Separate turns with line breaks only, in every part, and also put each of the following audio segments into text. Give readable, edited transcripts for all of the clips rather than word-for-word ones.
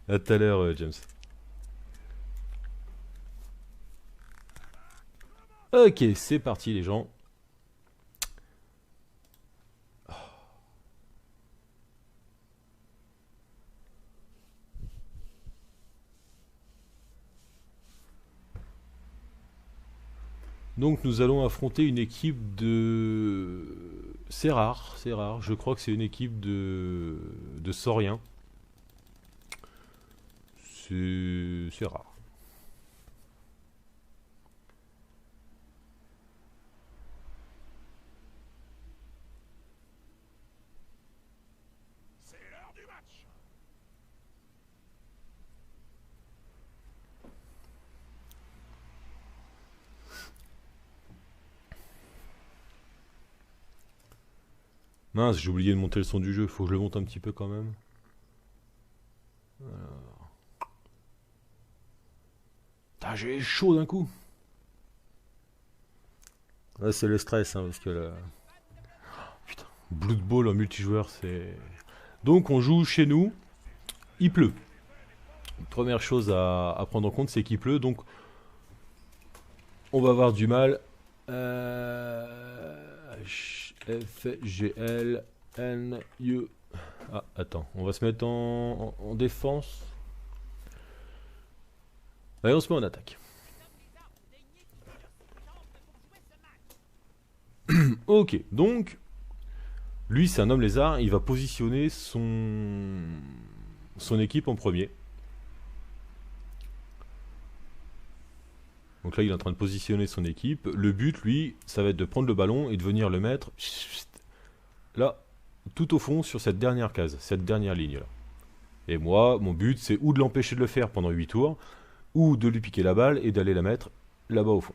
À tout à l'heure, James. Ok, c'est parti les gens. Donc nous allons affronter une équipe de... C'est rare, c'est rare. Je crois que c'est une équipe de Sauriens. C'est rare. Mince, j'ai oublié de monter le son du jeu. Faut que je le monte un petit peu quand même. Putain, j'ai chaud d'un coup. Là, c'est le stress, hein, parce que là... Putain, Blood Bowl en multijoueur, c'est... Donc, on joue chez nous. Il pleut. Première chose à prendre en compte, c'est qu'il pleut, donc on va avoir du mal. F, G, L, N, U. Ah, attends, on va se mettre en défense. Allez, on se met en attaque. Ok, donc, lui c'est un homme lézard, il va positionner son équipe en premier. Donc là, il est en train de positionner son équipe. Le but, lui, ça va être de prendre le ballon et de venir le mettre là, tout au fond, sur cette dernière case, cette dernière ligne là. Et moi, mon but, c'est ou de l'empêcher de le faire pendant 8 tours, ou de lui piquer la balle et d'aller la mettre là-bas au fond.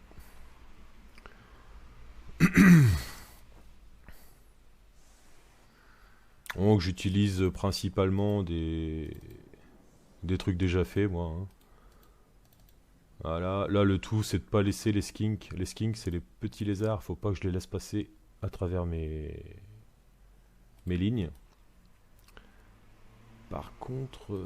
Donc j'utilise principalement des trucs déjà faits, moi. Hein. Voilà, là le tout c'est de pas laisser les skinks. Les skinks c'est les petits lézards, faut pas que je les laisse passer à travers mes lignes. Par contre...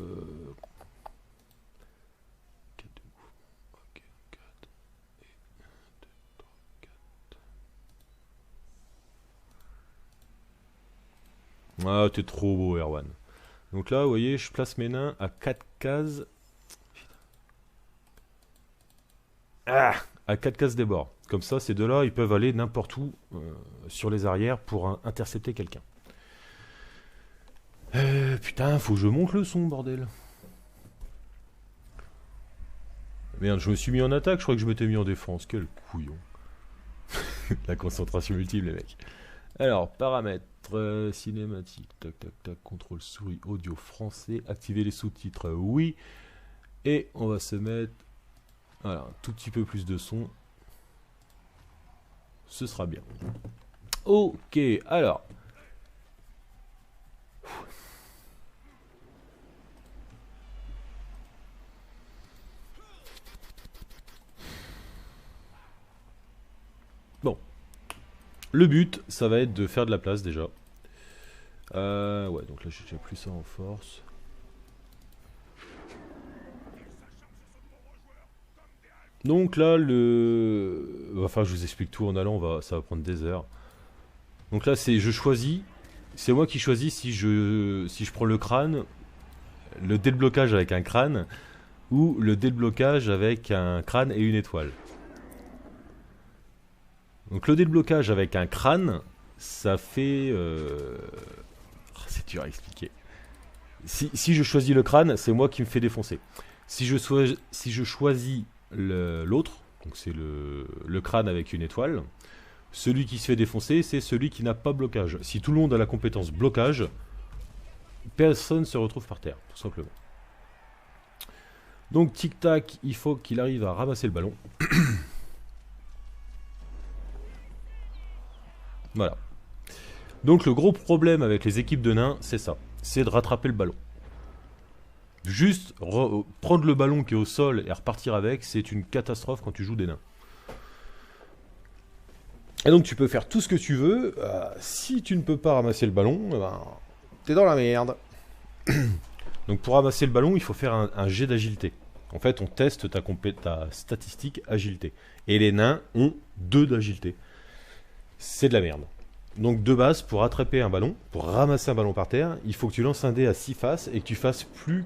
Ah, t'es trop beau, Erwan. Donc là, vous voyez, je place mes nains à 4 cases. Ah, à 4 cases des bords. Comme ça, ces deux-là, ils peuvent aller n'importe où sur les arrières pour intercepter quelqu'un. Putain, faut que je monte le son, bordel. Merde, je me suis mis en attaque, je crois que je m'étais mis en défense. Quel couillon. La concentration multiple, les mecs. Alors, paramètres, cinématique, tac tac tac, contrôle souris, audio français, activer les sous-titres, oui. Et on va se mettre, voilà, un tout petit peu plus de son. Ce sera bien. Ok, alors. Bon. Le but, ça va être de faire de la place déjà. Ouais, donc là j'ai déjà plus ça en force. Donc là, enfin, je vous explique tout en allant, ça va prendre des heures. Donc là, c'est je choisis. C'est moi qui choisis si je prends le crâne, le déblocage avec un crâne, ou le déblocage avec un crâne et une étoile. Donc le déblocage avec un crâne, ça fait... c'est dur à expliquer. Si je choisis le crâne, c'est moi qui me fais défoncer. Si je choisis l'autre, donc c'est le crâne avec une étoile, celui qui se fait défoncer, c'est celui qui n'a pas blocage. Si tout le monde a la compétence blocage, personne ne se retrouve par terre, tout simplement. Donc tic-tac, il faut qu'il arrive à ramasser le ballon. Voilà. Donc le gros problème avec les équipes de nains, c'est ça. C'est de rattraper le ballon. Juste prendre le ballon qui est au sol et repartir avec, c'est une catastrophe quand tu joues des nains. Et donc tu peux faire tout ce que tu veux. Si tu ne peux pas ramasser le ballon, ben, t'es dans la merde. Donc pour ramasser le ballon, il faut faire un jet d'agilité. En fait, on teste ta statistique agilité. Et les nains ont 2 d'agilité. C'est de la merde. Donc de base, pour attraper un ballon, pour ramasser un ballon par terre, il faut que tu lances un dé à 6 faces et que tu fasses plus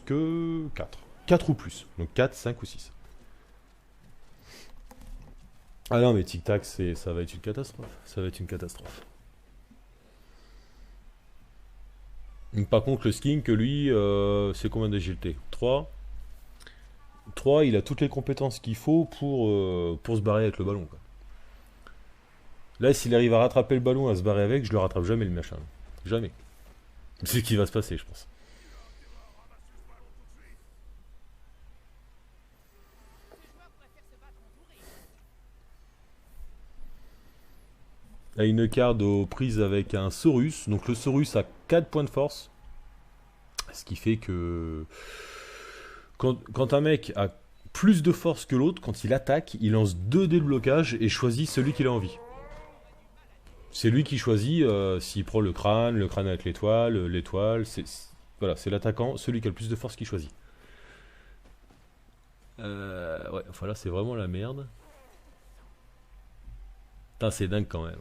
que 4. 4 ou plus. Donc 4, 5 ou 6. Ah non, mais Tic Tac, ça va être une catastrophe. Ça va être une catastrophe. Par contre, le skink, lui, c'est combien d'agilité? 3. 3, il a toutes les compétences qu'il faut pour se barrer avec le ballon, quoi. Là, s'il arrive à rattraper le ballon, à se barrer avec, je le rattrape jamais, le machin. Jamais. C'est ce qui va se passer, je pense. Il a une carte aux prises avec un Saurus. Donc le Saurus a 4 points de force. Ce qui fait que quand un mec a plus de force que l'autre, quand il attaque, il lance 2 dés de blocage et choisit celui qu'il a envie. C'est lui qui choisit s'il prend le crâne avec l'étoile, voilà, c'est l'attaquant, celui qui a le plus de force qui choisit. Ouais, enfin là c'est vraiment la merde. Putain, c'est dingue quand même.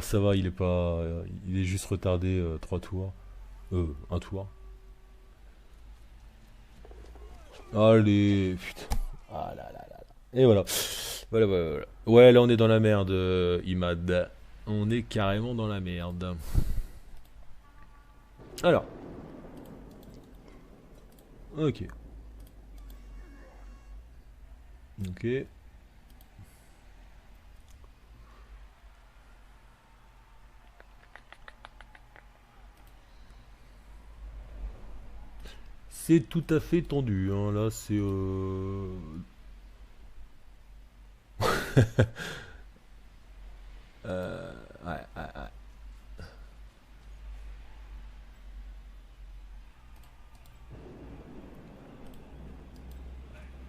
Ça va, il est pas, il est juste retardé 3 tours, 1 tour. Allez, putain. Ah là là là là. Et voilà. Voilà. Ouais, là on est dans la merde, Imad. On est carrément dans la merde. Alors, ok. Ok. C'est tout à fait tendu, hein. Là c'est... ouais.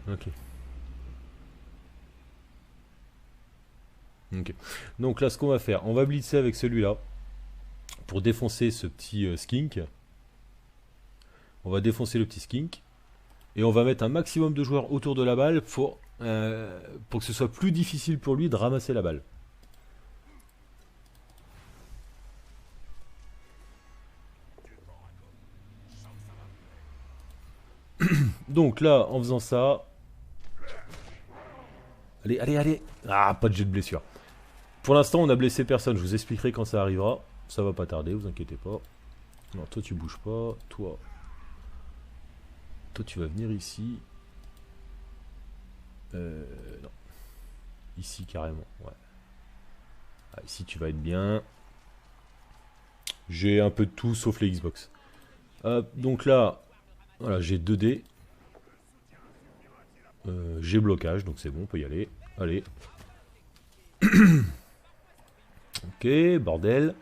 Ok. Ok. Donc là, ce qu'on va faire, on va blitzer avec celui-là pour défoncer ce petit skink. On va défoncer le petit skink et on va mettre un maximum de joueurs autour de la balle pour que ce soit plus difficile pour lui de ramasser la balle. Donc là, en faisant ça... Allez. Ah, pas de jet de blessure. Pour l'instant, on a blessé personne. Je vous expliquerai quand ça arrivera. Ça va pas tarder, vous inquiétez pas. Non, toi tu bouges pas. Toi tu vas venir ici. Non. Ici carrément, ouais. Ah, ici tu vas être bien. J'ai un peu de tout sauf les Xbox. Donc là, voilà, j'ai 2 dés. J'ai blocage, donc c'est bon, on peut y aller. Allez. Ok, bordel.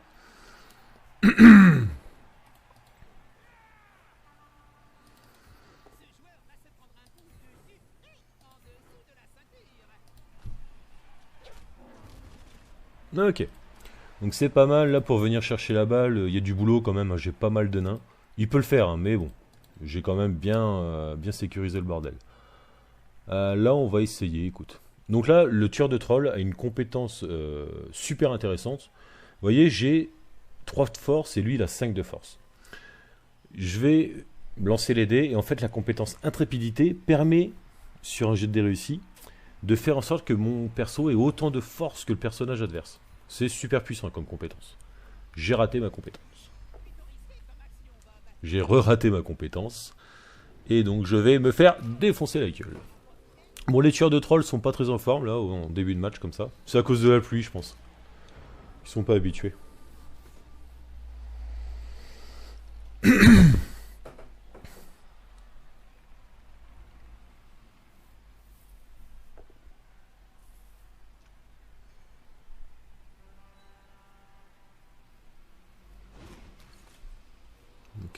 Ok. Donc c'est pas mal là pour venir chercher la balle. Il y a du boulot quand même, hein, j'ai pas mal de nains. Il peut le faire, hein, mais bon. J'ai quand même bien sécurisé le bordel. Là on va essayer, écoute. Donc là, le tueur de troll a une compétence super intéressante. Vous voyez, j'ai 3 de force et lui il a 5 de force. Je vais lancer les dés et en fait la compétence intrépidité permet, sur un jet de dés réussi, de faire en sorte que mon perso ait autant de force que le personnage adverse. C'est super puissant comme compétence. J'ai raté ma compétence. J'ai re-raté ma compétence. Et donc je vais me faire défoncer la gueule. Bon, les tueurs de trolls sont pas très en forme là, en début de match comme ça. C'est à cause de la pluie, je pense. Ils sont pas habitués.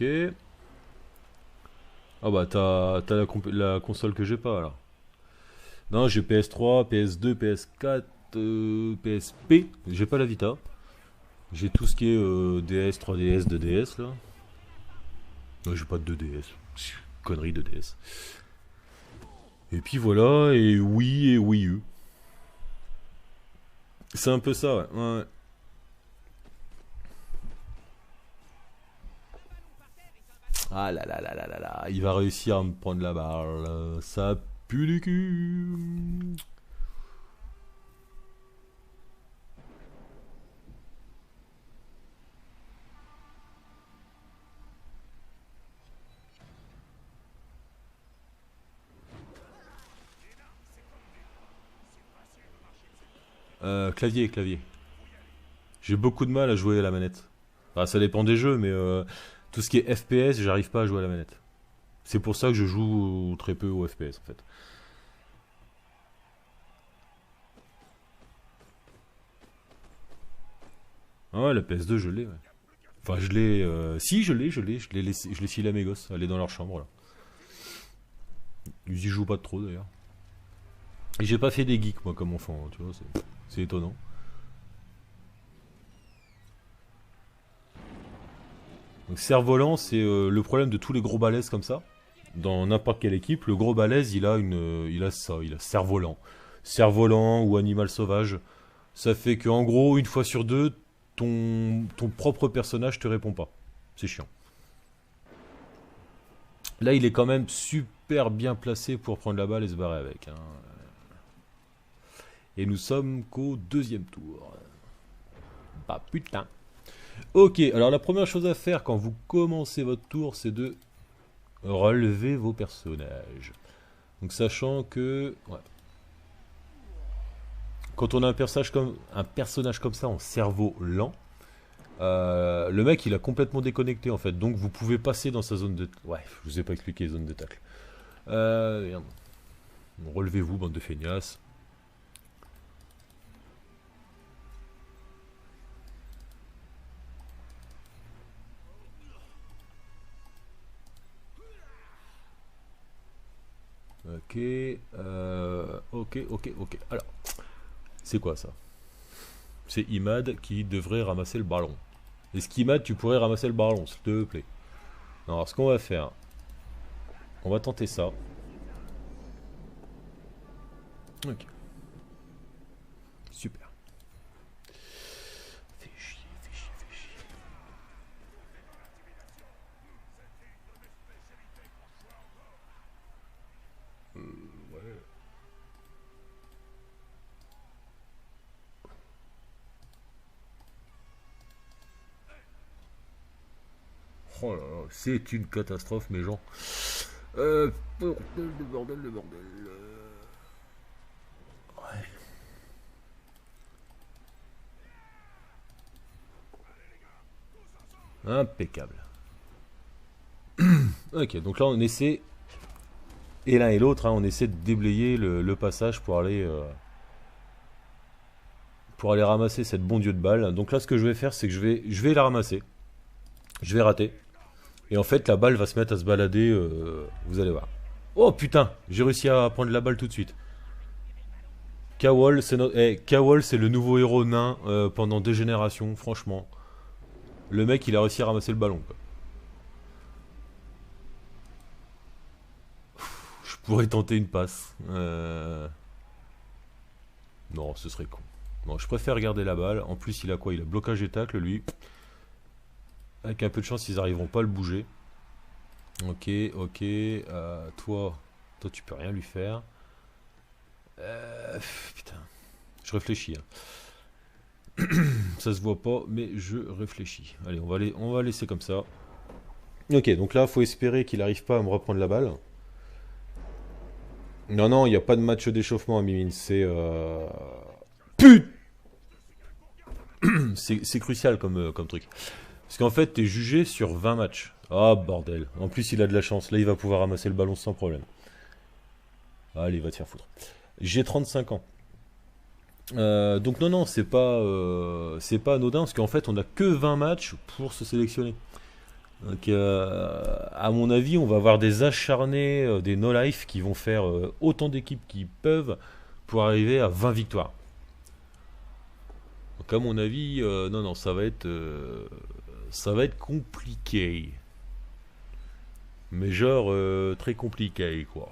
Ok. Ah bah t'as la console que j'ai pas là. Non, j'ai PS3, PS2, PS4, PSP. J'ai pas la Vita. J'ai tout ce qui est DS, 3DS, 2DS là. Non, j'ai pas de 2DS. Connerie de DS. Et puis voilà, et Wii et Wii U. C'est un peu ça, ouais. Ouais. Ah là là là là là là, il va réussir à me prendre la balle. Ça pue du cul. Clavier, clavier. J'ai beaucoup de mal à jouer à la manette. Enfin, ça dépend des jeux, mais tout ce qui est FPS, j'arrive pas à jouer à la manette. C'est pour ça que je joue très peu au FPS en fait. Ah ouais, la PS2, je l'ai, ouais. Enfin, je l'ai. Si, je l'ai filé à mes gosses. Elle est dans leur chambre là. Ils y jouent pas trop d'ailleurs. Et j'ai pas fait des geeks moi comme enfant, hein, tu vois, c'est étonnant. Donc cerf-volant, c'est le problème de tous les gros balaises comme ça. Dans n'importe quelle équipe, le gros balèze, il a ça, il a cerf-volant. Cerf-volant ou animal sauvage. Ça fait que en gros, une fois sur deux, ton propre personnage te répond pas. C'est chiant. Là, il est quand même super bien placé pour prendre la balle et se barrer avec, hein. Et nous sommes qu'au deuxième tour. Bah putain. Ok, alors la première chose à faire quand vous commencez votre tour, c'est de relever vos personnages. Donc sachant que ouais, quand on a un personnage comme ça en cerveau lent, le mec il a complètement déconnecté en fait. Donc vous pouvez passer dans sa zone de... Ouais, je vous ai pas expliqué les zones de tacle. Merde. Relevez-vous, bande de feignasses. Ok, ok. Alors, c'est quoi ça? C'est Imad qui devrait ramasser le ballon. Est-ce qu'Imad, tu pourrais ramasser le ballon, s'il te plaît? Alors, ce qu'on va faire, on va tenter ça. Ok, super. Fais chier, fais chier, fais chier. Ouais. Oh là là, c'est une catastrophe, mes gens. Bordel de bordel de bordel. Ouais. Impeccable. Ok, donc là on essaie, et l'un et l'autre, hein, on essaie de déblayer le passage pour aller ramasser cette bon Dieu de balle. Donc là ce que je vais faire, c'est que je vais la ramasser. Je vais rater. Et en fait la balle va se mettre à se balader, vous allez voir. Oh putain, j'ai réussi à prendre la balle tout de suite. Kawol, Kawol, c'est le nouveau héros nain pendant des générations, franchement. Le mec, il a réussi à ramasser le ballon, quoi. Je pourrais tenter une passe. Non, ce serait con. Non, je préfère garder la balle. En plus, il a quoi? Il a blocage et tacle, lui. Avec un peu de chance, ils n'arriveront pas à le bouger. Ok, ok. Toi, tu peux rien lui faire. Putain. Je réfléchis, hein. Ça se voit pas, mais je réfléchis. Allez, on va laisser comme ça. Ok, donc là, faut espérer qu'il n'arrive pas à me reprendre la balle. Non, non, il n'y a pas de match d'échauffement à Mimine. Putain, c'est crucial comme truc. Parce qu'en fait, t'es jugé sur 20 matchs. Ah, bordel. En plus, il a de la chance. Là, il va pouvoir ramasser le ballon sans problème. Allez, va te faire foutre. J'ai 35 ans. Donc non, non, c'est pas anodin. Parce qu'en fait, on a que 20 matchs pour se sélectionner. Donc, à mon avis, on va avoir des acharnés, des no-life qui vont faire autant d'équipes qu'ils peuvent pour arriver à 20 victoires. Donc, à mon avis, non, non, ça va être compliqué. Mais genre, très compliqué, quoi.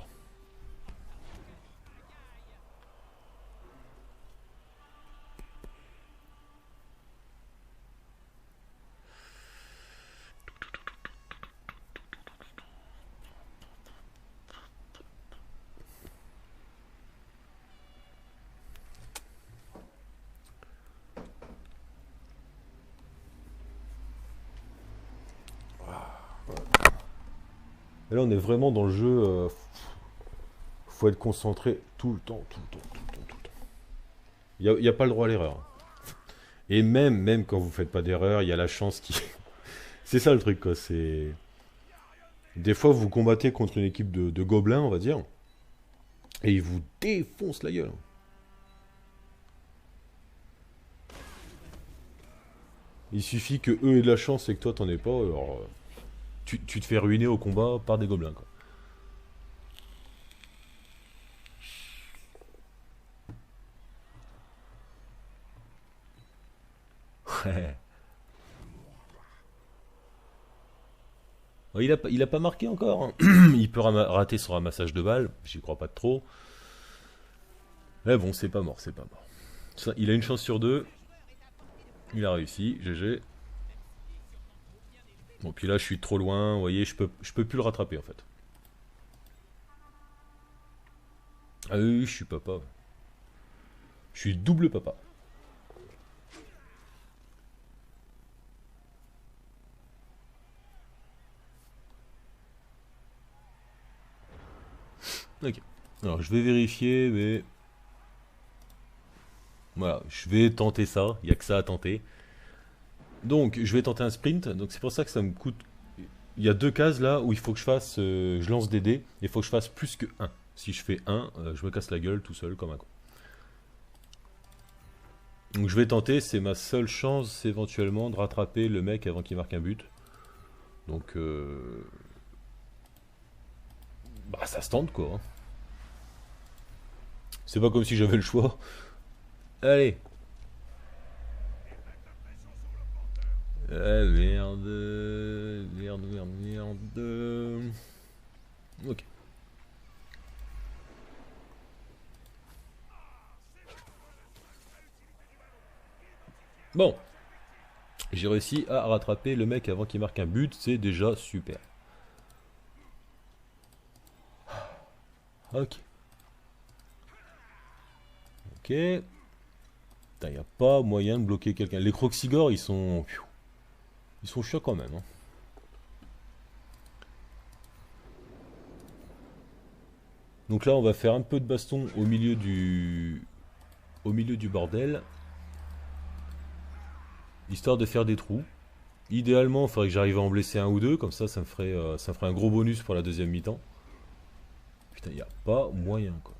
Et là, on est vraiment dans le jeu. Faut être concentré tout le temps, tout le temps, tout le temps, tout le temps. Y a pas le droit à l'erreur. Et même quand vous faites pas d'erreur, il y a la chance qui. C'est ça le truc, quoi. C'est. Des fois, vous combattez contre une équipe de gobelins, on va dire, et ils vous défoncent la gueule. Il suffit que eux aient de la chance et que toi t'en aies pas, alors tu te fais ruiner au combat par des gobelins, quoi. Ouais. Ouais, il a pas marqué encore, hein. Il peut rater son ramassage de balles, j'y crois pas trop. Mais bon, c'est pas mort, c'est pas mort. Il a une chance sur deux, il a réussi, GG. Bon, puis là, je suis trop loin, vous voyez, je peux plus le rattraper en fait. Ah oui, oui, je suis papa. Je suis double papa. Ok. Alors, je vais vérifier, mais voilà, je vais tenter ça. Il n'y a que ça à tenter. Donc, je vais tenter un sprint. Donc, c'est pour ça que ça me coûte. Il y a deux cases là où il faut que je fasse. Je lance des dés. Et il faut que je fasse plus que un. Si je fais un, je me casse la gueule tout seul comme un con. Donc, je vais tenter. C'est ma seule chance éventuellement de rattraper le mec avant qu'il marque un but. Donc, bah, ça se tente quoi, hein. C'est pas comme si j'avais le choix. Allez. Ah, merde. Merde, merde, merde. Ok. Bon, j'ai réussi à rattraper le mec avant qu'il marque un but, c'est déjà super. Ok. Ok. Il n'y a pas moyen de bloquer quelqu'un. Les Croxigors, ils sont. Ils sont chiants quand même, hein. Donc là, on va faire un peu de baston au milieu du. Au milieu du bordel. Histoire de faire des trous. Idéalement, il faudrait que j'arrive à en blesser un ou deux, comme ça me ferait un gros bonus pour la deuxième mi-temps. Putain, il n'y a pas moyen, quoi.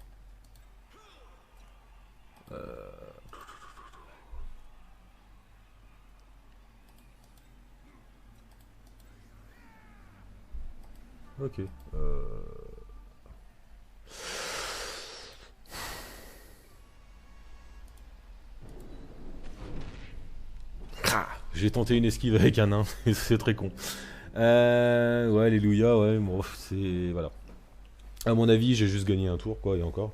Ok. J'ai tenté une esquive avec un nain, c'est très con. Ouais, alléluia, ouais, bon, c'est. Voilà. À mon avis, j'ai juste gagné un tour, quoi, et encore.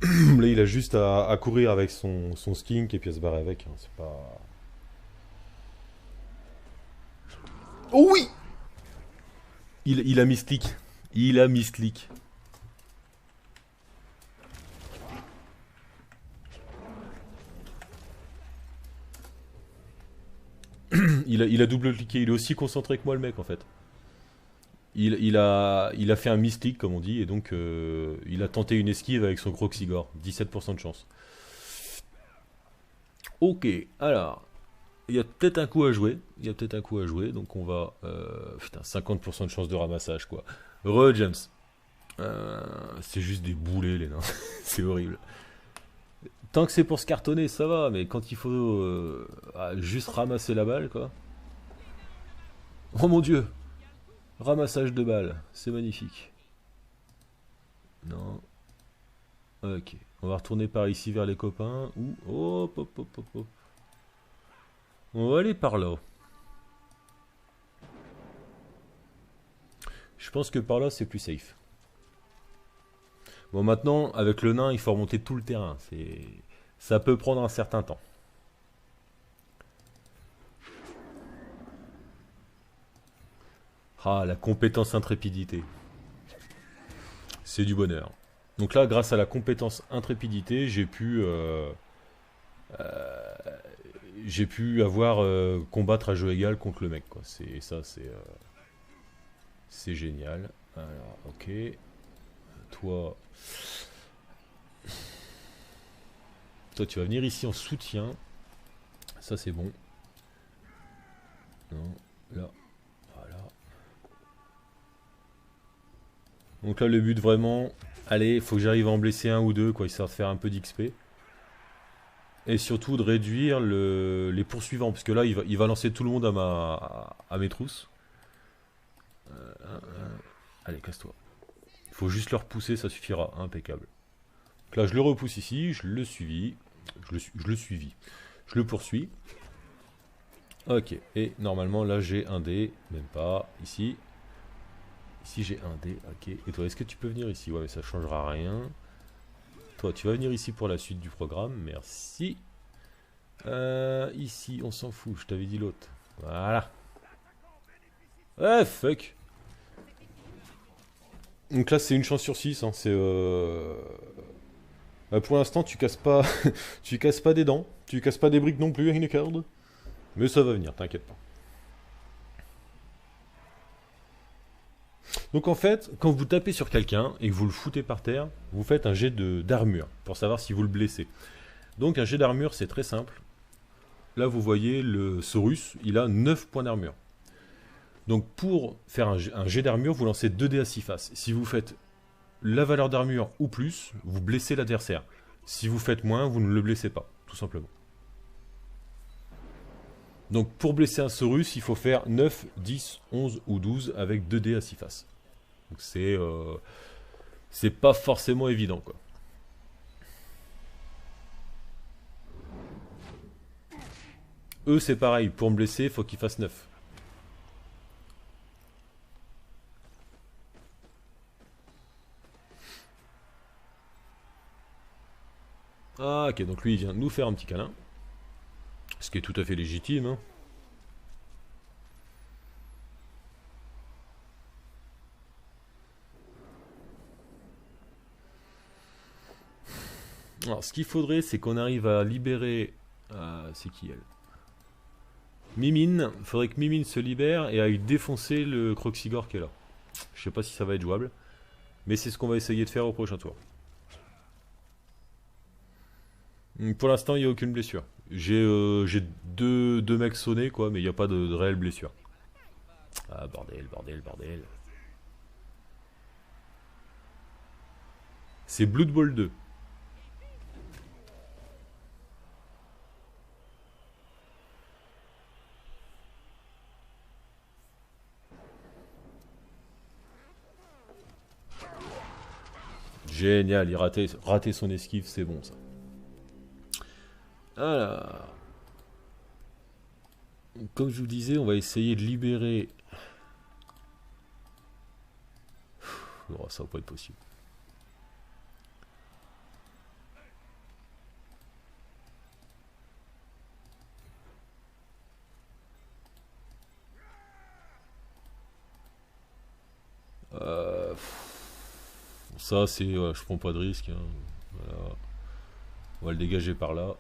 Là, il a juste à courir avec son skink et puis à se barrer avec, hein, c'est pas. Oh oui. Il a mis slick. Il a mis slick. Il a double-cliqué, il est aussi concentré que moi, le mec, en fait. Il a fait un mystique, comme on dit, et donc il a tenté une esquive avec son Croxigore. 17% de chance. Ok, alors, il y a peut-être un coup à jouer. Il y a peut-être un coup à jouer, donc on va. Putain, 50% de chance de ramassage, quoi. James. C'est juste des boulets, les nains. C'est horrible. Tant que c'est pour se cartonner, ça va, mais quand il faut juste ramasser la balle, quoi. Oh mon dieu. Ramassage de balles. C'est magnifique. Non. Ok. On va retourner par ici vers les copains. Ou... Hop, hop, hop, hop, hop. On va aller par là. Je pense que par là, c'est plus safe. Bon, maintenant, avec le nain, il faut remonter tout le terrain. Ça peut prendre un certain temps. Ah, la compétence intrépidité. C'est du bonheur. Donc là, grâce à la compétence intrépidité, j'ai pu avoir combattre à jeu égal contre le mec, quoi. C'est génial. Alors, ok. Toi, tu vas venir ici en soutien. Ça, c'est bon. Non, là, voilà. Donc là, le but vraiment, allez, il faut que j'arrive à en blesser un ou deux, quoi, histoire de faire un peu d'XP. Et surtout de réduire les poursuivants, parce que là, il va lancer tout le monde à mes trousses. Allez, casse-toi. Il faut juste le repousser, ça suffira, impeccable. Donc là, je le repousse ici, je le suivis. Je le poursuis. Ok, et normalement, là, j'ai un dé, même pas, ici. Ici, j'ai un dé, ok. Et toi, est-ce que tu peux venir ici? Ouais, mais ça changera rien. Toi, tu vas venir ici pour la suite du programme, merci. Ici, on s'en fout, je t'avais dit l'autre. Voilà. Ouais, fuck. Donc là, c'est une chance sur 6. Hein, pour l'instant, tu casses pas... tu casses pas des dents. Tu casses pas des briques non plus, Hinekard. Mais ça va venir, t'inquiète pas. Donc en fait, quand vous tapez sur quelqu'un et que vous le foutez par terre, vous faites un jet d'armure pour savoir si vous le blessez. Donc un jet d'armure, c'est très simple. Là, vous voyez, le Saurus, il a 9 points d'armure. Donc pour faire un jet d'armure, vous lancez 2 dés à 6 faces. Si vous faites la valeur d'armure ou plus, vous blessez l'adversaire. Si vous faites moins, vous ne le blessez pas, tout simplement. Donc pour blesser un Saurus, il faut faire 9, 10, 11 ou 12 avec 2 dés à 6 faces. Donc c'est pas forcément évident, quoi. Eux, c'est pareil, pour me blesser, il faut qu'ils fassent 9. Ah, ok, donc lui, il vient nous faire un petit câlin. Ce qui est tout à fait légitime, hein. Alors, ce qu'il faudrait, c'est qu'on arrive à libérer... c'est qui, elle? Mimine. Il faudrait que Mimine se libère et aille défoncer le Croxigore qui est là. Je sais pas si ça va être jouable. Mais c'est ce qu'on va essayer de faire au prochain tour. Pour l'instant, il n'y a aucune blessure. J'ai deux mecs sonnés, quoi, mais il n'y a pas de réelle blessure. Ah, bordel, bordel, bordel. C'est Blood Bowl 2. Génial, il ratait son esquive, c'est bon ça. Alors, comme je vous disais, on va essayer de libérer... Oh, ça va pas être possible. Ça, c'est... je prends pas de risque. Hein. Voilà. On va le dégager par là.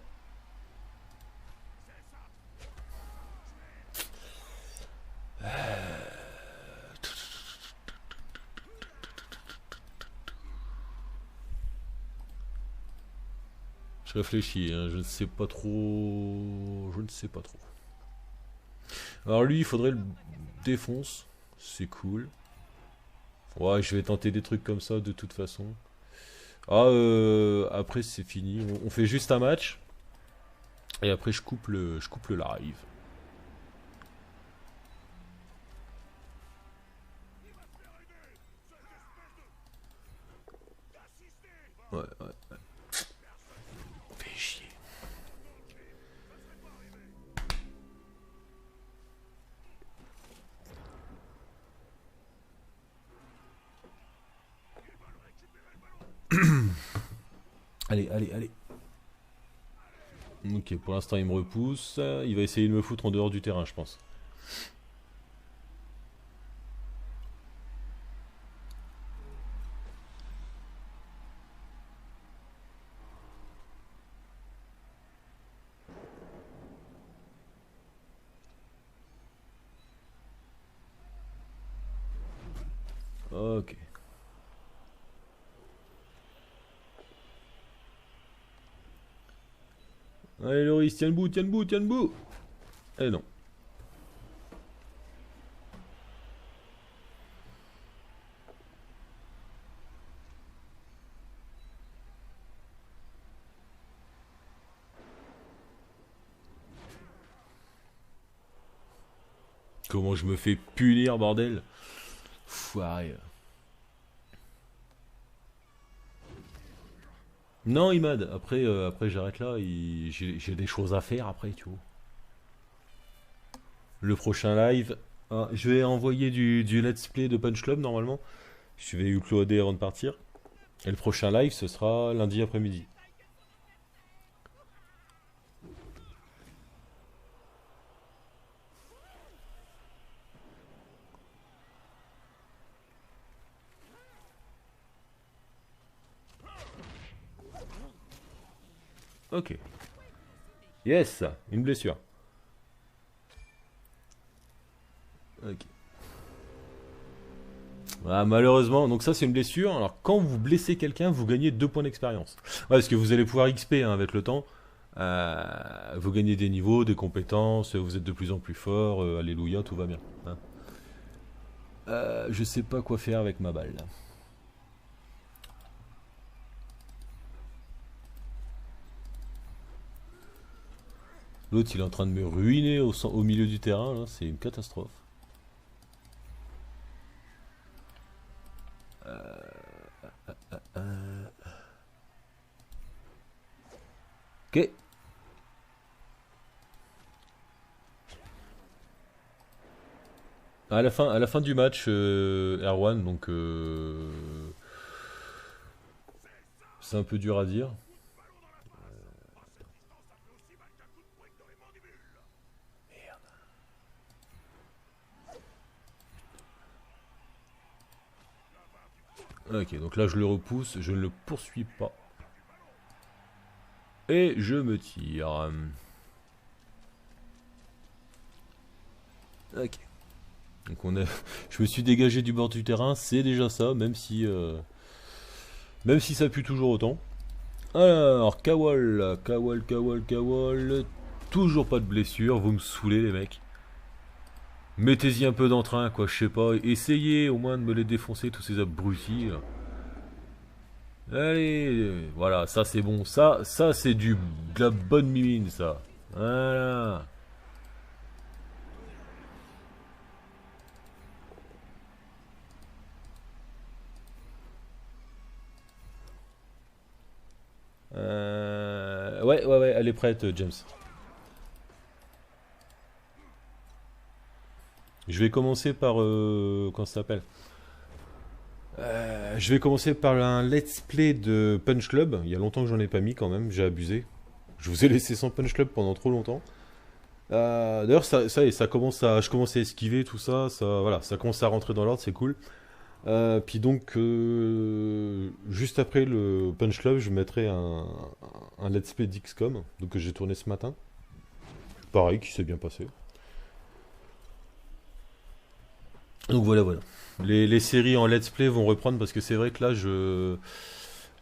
Je réfléchis, hein, je ne sais pas trop... Je ne sais pas trop. Alors lui, il faudrait le défonce. C'est cool. Ouais, je vais tenter des trucs comme ça de toute façon. Ah, après c'est fini. On fait juste un match. Et après je coupe le live. Allez, allez, allez. Ok, pour l'instant il me repousse. Il va essayer de me foutre en dehors du terrain, je pense. Ok. Allez Loris, tiens le bout, tiens le bout, tiens le bout. Eh non. Comment je me fais punir, bordel. Foiré. Non, Imad, après j'arrête là. J'ai des choses à faire après, tu vois. Le prochain live. Je vais envoyer du let's play de Punch Club normalement. Je vais uploader avant de partir. Et le prochain live, ce sera lundi après-midi. Ok. Yes, une blessure. Ok. Ah, malheureusement, donc ça c'est une blessure. Alors quand vous blessez quelqu'un, vous gagnez 2 points d'expérience. Ouais, parce que vous allez pouvoir XP hein, avec le temps. Vous gagnez des niveaux, des compétences, vous êtes de plus en plus fort. Alléluia, tout va bien. Hein. Je sais pas quoi faire avec ma balle là. L'autre il est en train de me ruiner au milieu du terrain là, c'est une catastrophe. Ok. À la fin du match, Erwan, donc c'est un peu dur à dire. Ok, donc là je le repousse, je ne le poursuis pas. Et je me tire. Ok. Donc je me suis dégagé du bord du terrain, c'est déjà ça, même si ça pue toujours autant. Alors, Kawal, Kawal, Kawal, Kawal. Toujours pas de blessure, vous me saoulez les mecs. Mettez-y un peu d'entrain, quoi, je sais pas. Essayez au moins de me les défoncer, tous ces abrutis. Là. Allez, voilà, ça c'est bon. Ça c'est de la bonne mimine, ça. Voilà. Ouais, ouais, ouais, elle est prête, James. Je vais commencer par... comment ça s'appelle Je vais commencer par un let's play de Punch Club. Il y a longtemps que j'en ai pas mis quand même, j'ai abusé. Je vous ai laissé sans Punch Club pendant trop longtemps. D'ailleurs, ça y est, je commence à esquiver tout ça, voilà, ça commence à rentrer dans l'ordre, c'est cool. Puis donc, juste après le Punch Club, je mettrai un let's play d'XCOM, donc que j'ai tourné ce matin. Pareil, qui s'est bien passé. Donc voilà, voilà. Les séries en let's play vont reprendre parce que c'est vrai que là,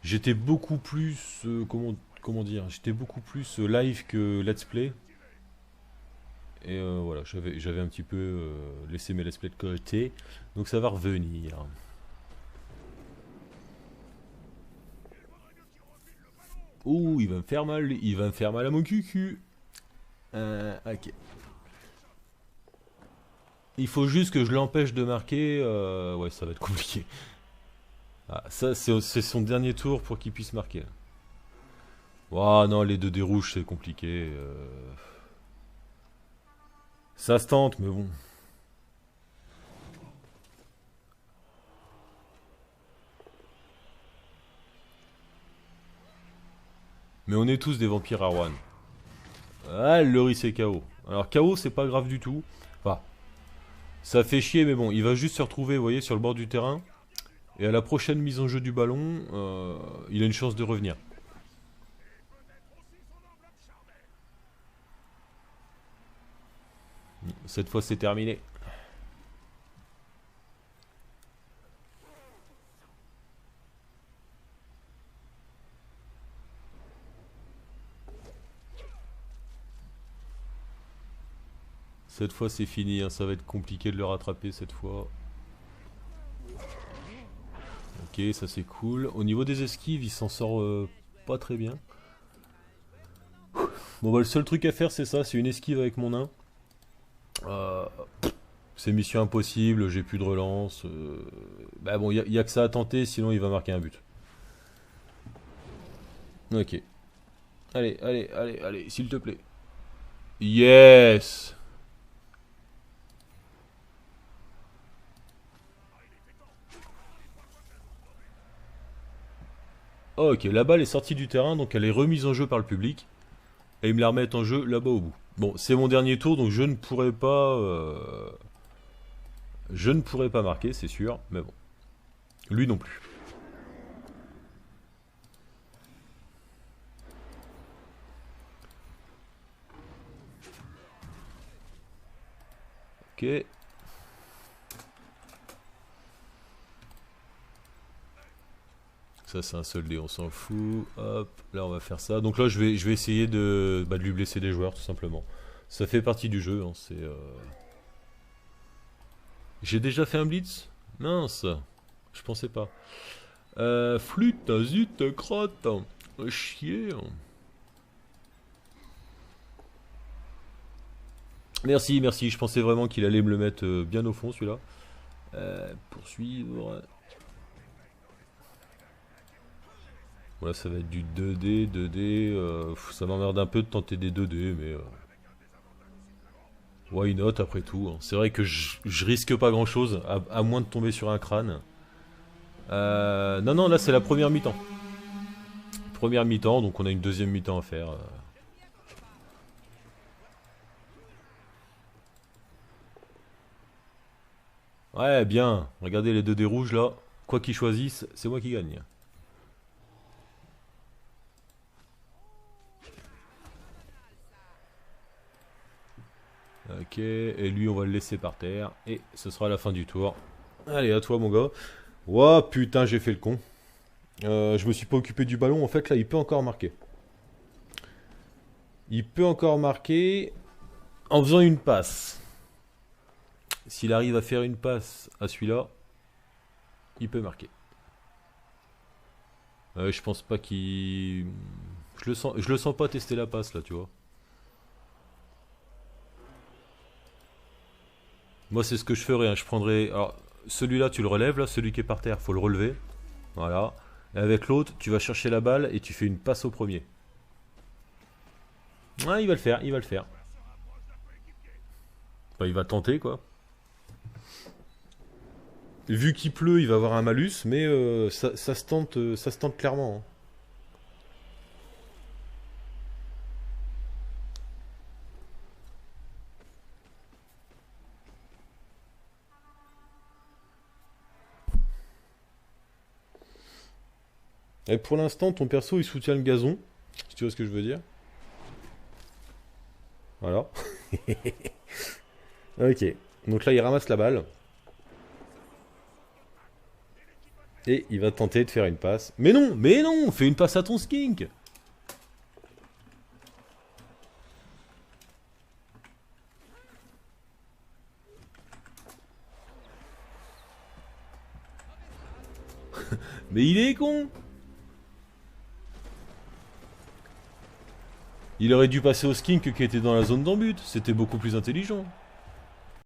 j'étais beaucoup plus, comment dire, j'étais beaucoup plus live que let's play. Et voilà, j'avais un petit peu laissé mes let's play de côté. Donc ça va revenir. Ouh, il va me faire mal, il va me faire mal à mon cucu. Ok. Il faut juste que je l'empêche de marquer. Ouais, ça va être compliqué. Ah, ça, c'est son dernier tour pour qu'il puisse marquer. Oh non, les deux dés rouges, c'est compliqué. Ça se tente, mais bon. Mais on est tous des vampires à Rouen. Ah, le riz c'est KO. Alors KO c'est pas grave du tout. Enfin, ça fait chier mais bon, il va juste se retrouver, vous voyez, sur le bord du terrain. Et à la prochaine mise en jeu du ballon, il a une chance de revenir. Cette fois c'est terminé. Cette fois c'est fini, hein. Ça va être compliqué de le rattraper cette fois. Ok, ça c'est cool. Au niveau des esquives, il s'en sort pas très bien. Bon bah le seul truc à faire c'est ça, c'est une esquive avec mon nain. Euh, c'est mission impossible, j'ai plus de relance. Bah bon, y a que ça à tenter, sinon il va marquer un but. Ok. Allez, allez, allez, allez, s'il te plaît. Yes! Ok, la balle est sortie du terrain, donc elle est remise en jeu par le public. Et ils me la remettent en jeu là-bas au bout. Bon, c'est mon dernier tour, donc je ne pourrai pas... je ne pourrai pas marquer, c'est sûr, mais bon. Lui non plus. Ok. Ça c'est un seul dé, on s'en fout. Hop, là on va faire ça. Donc là je vais essayer de lui blesser des joueurs tout simplement. Ça fait partie du jeu, hein, c'est... J'ai déjà fait un blitz? Mince, je pensais pas. Flûte, zut, crotte, chier. Merci, merci, je pensais vraiment qu'il allait me le mettre bien au fond celui-là. Poursuivre. Voilà, ça va être du 2D, 2D. Ça m'emmerde un peu de tenter des 2D, mais... why not après tout, hein. C'est vrai que je risque pas grand chose, à moins de tomber sur un crâne. Non, non, là c'est la première mi-temps. Première mi-temps, donc on a une deuxième mi-temps à faire. Ouais, bien. Regardez les 2D rouges là. Quoi qu'ils choisissent, c'est moi qui gagne. Ok, et lui on va le laisser par terre. Et ce sera la fin du tour. Allez, à toi mon gars. Ouah, putain, j'ai fait le con. Je me suis pas occupé du ballon. En fait, là, il peut encore marquer. Il peut encore marquer en faisant une passe. S'il arrive à faire une passe à celui-là, il peut marquer. Je pense pas qu'il... je le sens pas tester la passe là, tu vois. Moi, c'est ce que je ferais, hein. Je prendrais... Alors, celui-là, tu le relèves, là, celui qui est par terre, faut le relever. Voilà. Et avec l'autre, tu vas chercher la balle et tu fais une passe au premier. Ouais, il va le faire, il va le faire. Enfin, il va tenter, quoi. Vu qu'il pleut, il va avoir un malus, mais ça se tente clairement, hein. Et pour l'instant, ton perso, il soutient le gazon, si tu vois ce que je veux dire. Voilà. Ok. Donc là, il ramasse la balle. Et il va tenter de faire une passe. Mais non, fais une passe à ton skink. Mais il est con. Il aurait dû passer au skink qui était dans la zone d'embut. C'était beaucoup plus intelligent.